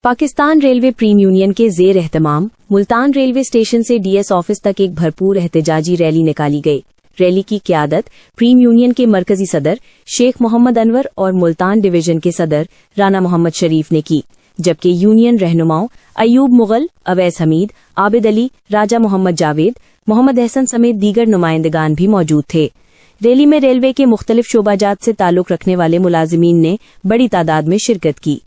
Pakistan railway prim union के ज़ेर एहतमाम Multan railway station से डीएस ऑफिस तक एक भरपूर एहतजाजी रैली निकाली गई। रैली की क़यादत प्रीम यूनियन के मरकजी सदर शेख मोहम्मद अनवर और मुल्तान डिवीजन के सदर राना मोहम्मद शरीफ ने की, जबकि यूनियन रहनुमाओं अयूब मुगल, अवैस हमीद, आबिद अली, राजा मोहम्मद जावेद, मोहम्मद अहसन समेत दीगर नुमाइंदगान भी मौजूद थे। रैली में रेलवे के मुख्तलिफ शोबाजात से ताल्लुक रखने वाले मुलाजिमीन ने बड़ी तादाद में शिरकत की।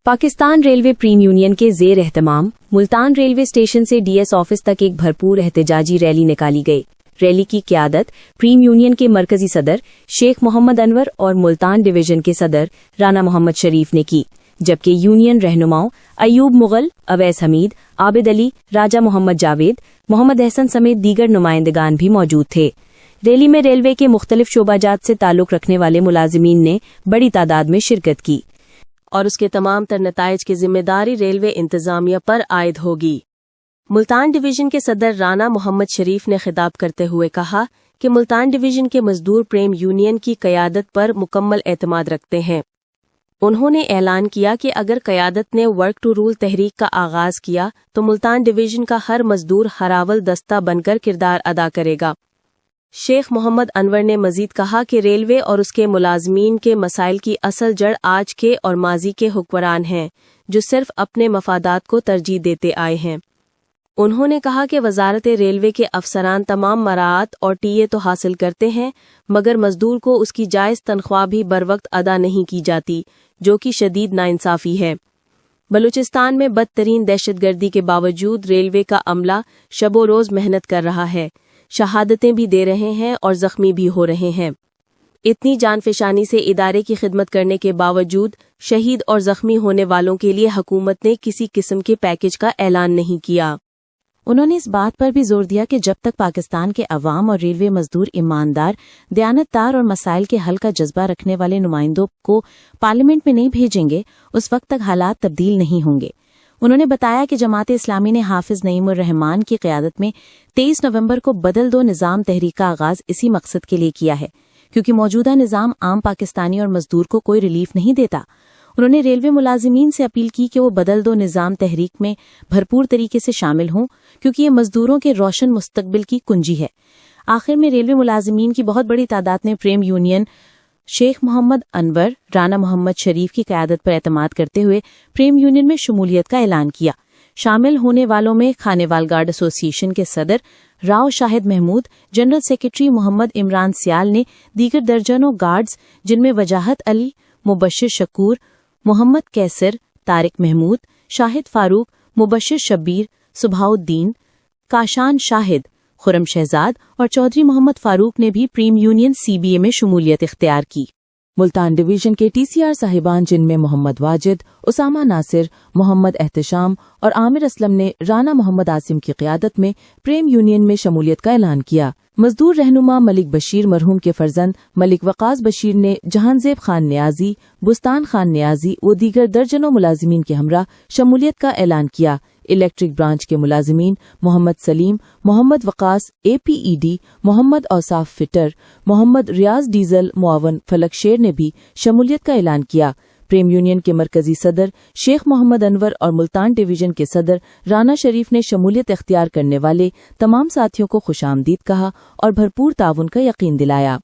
पाकिस्तान रेलवे प्रीम यूनियन के ज़ेर एहतमाम मुल्तान रेलवे स्टेशन से डीएस ऑफिस तक एक भरपूर एहतजाजी रैली निकाली गई। रैली की क़यादत प्रीम यूनियन के मरकजी सदर शेख मोहम्मद अनवर और मुल्तान डिवीजन के सदर राना मोहम्मद शरीफ ने की, जबकि यूनियन रहनुमाओं अयूब मुगल, अवैस हमीद, आबिद अली, राजा मोहम्मद जावेद, मोहम्मद अहसन समेत दीगर नुमाइंदगान भी मौजूद थे। रैली में रेलवे के मुख्तलिफ शोबाजात से ताल्लुक रखने वाले मुलाजिमीन ने बड़ी तादाद में शिरकत की और उसके तमाम तर नताइज की जिम्मेदारी रेलवे इंतजामिया पर आयद होगी। मुल्तान डिवीजन के सदर राना मोहम्मद शरीफ ने खिताब करते हुए कहा कि मुल्तान डिवीजन के मजदूर प्रेम यूनियन की क़यादत पर मुकम्मल एतमाद रखते हैं। उन्होंने ऐलान किया कि अगर क़यादत ने वर्क टू रूल तहरीक का आगाज किया तो मुल्तान डिवीजन का हर मजदूर हरावल दस्ता बनकर किरदार अदा करेगा। शेख मोहम्मद अनवर ने मजीद कहा कि रेलवे और उसके मुलाजमीन के मसाइल की असल जड़ आज के और माजी के हुक्मरान हैं, जो सिर्फ अपने मफादात को तरजीह देते आए हैं। उन्होंने कहा कि वजारत रेलवे के अफसरान तमाम मराहत और टीए तो हासिल करते हैं, मगर मजदूर को उसकी जायज़ तनख्वाह भी बर वक्त अदा नहीं की जाती, जो कि शदीद नाइंसाफ़ी है। बलूचिस्तान में बदतरीन दहशतगर्दी के बावजूद रेलवे का अमला शबो रोज़ मेहनत कर रहा है, शहादतें भी दे रहे हैं और जख्मी भी हो रहे हैं। इतनी जानफेशानी से इदारे की खिदमत करने के बावजूद शहीद और जख्मी होने वालों के लिए हुकूमत ने किसी किस्म के पैकेज का ऐलान नहीं किया। उन्होंने इस बात पर भी जोर दिया कि जब तक पाकिस्तान के अवाम और रेलवे मजदूर ईमानदार, दयानतदार और मसाइल के हल का जज्बा रखने वाले नुमाइंदों को पार्लियामेंट में नहीं भेजेंगे, उस वक्त तक हालात तब्दील नहीं होंगे। उन्होंने बताया कि जमात इस्लामी ने हाफिज नईमुर रहमान की क़यादत में 23 नवंबर को बदल दो निज़ाम तहरीक का आगाज इसी मकसद के लिए किया है, क्योंकि मौजूदा निज़ाम आम पाकिस्तानी और मजदूर को कोई रिलीफ नहीं देता। उन्होंने रेलवे मुलाजिमीन से अपील की कि वो बदल दो निज़ाम तहरीक में भरपूर तरीके से शामिल हों, क्योंकि ये मजदूरों के रोशन मुस्तकबिल की कुंजी है। आखिर में रेलवे मुलाजिमीन की बहुत बड़ी तादाद ने प्रेम यूनियन शेख मोहम्मद अनवर, राना मोहम्मद शरीफ की क़यादत पर एतमाद करते हुए प्रेम यूनियन में शमूलियत का ऐलान किया। शामिल होने वालों में खानेवाल गार्ड एसोसिएशन के सदर राव शाहिद महमूद, जनरल सेक्रेटरी मोहम्मद इमरान सियाल ने दीगर दर्जनों गार्ड्स, जिनमें वजाहत अली, मुबश्शिर शकूर, मोहम्मद कैसर, तारिक महमूद, शाहिद फारूक, मुबश्शिर शब्बीर, सुबहाउद्दीन, काशान शाहिद, खुरम शहजाद और चौधरी मोहम्मद फारूक ने भी प्रीम यूनियन सीबीए में शमूलियत इख्तियार की। मुल्तान डिवीजन के टीसीआर साहिबान, जिनमें मोहम्मद वाजिद, उसामा नासिर, मोहम्मद एहतशाम और आमिर असलम ने राना मोहम्मद आसिम की क़यादत में प्रेम यूनियन में शमूलियत का ऐलान किया। मजदूर रहनुमा मलिक बशीर मरहूम के फर्जंद मलिक वक़ास बशीर ने जहांजेब खान नियाजी, बुस्तान खान नियाजी व दीगर दर्जनों मुलाजिमीन के हमरा शमूलियत का ऐलान किया। इलेक्ट्रिक ब्रांच के मुलाजिमीन मोहम्मद सलीम, मोहम्मद वक़ास APED, मोहम्मद औसाफ फिटर, मोहम्मद रियाज डीजल मुआवन फलक शेर ने भी शमूलियत का ऐलान किया। प्रेम यूनियन के मरकजी सदर शेख मोहम्मद अनवर और मुल्तान डिवीजन के सदर राना शरीफ ने शमूलियत इख्तियार करने वाले तमाम साथियों को खुशामदीद कहा और भरपूर ताउन का यकीन दिलाया।